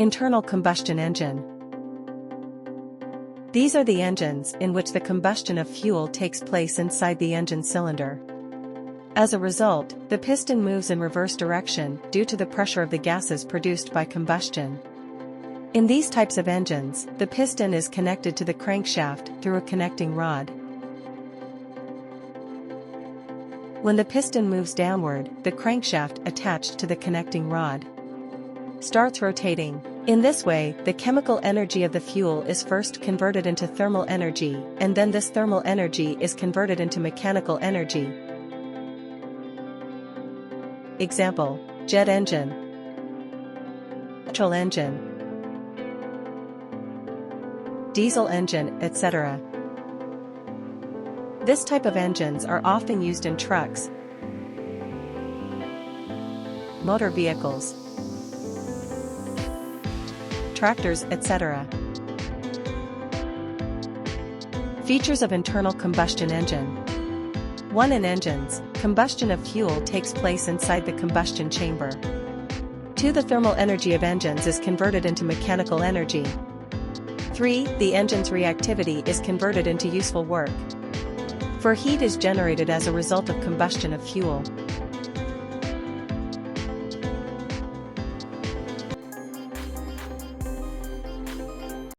Internal combustion engine. These are the engines in which the combustion of fuel takes place inside the engine cylinder. As a result, the piston moves in reverse direction due to the pressure of the gases produced by combustion. In these types of engines, the piston is connected to the crankshaft through a connecting rod. When the piston moves downward, the crankshaft attached to the connecting rod starts rotating. In this way, the chemical energy of the fuel is first converted into thermal energy, and then this thermal energy is converted into mechanical energy. Example: jet engine, petrol engine, diesel engine, etc. This type of engines are often used in trucks, motor vehicles, tractors, etc. Features of internal combustion engine. 1. In engines, combustion of fuel takes place inside the combustion chamber. 2. The thermal energy of engines is converted into mechanical energy. 3. The engine's reactivity is converted into useful work, for heat is generated as a result of combustion of fuel.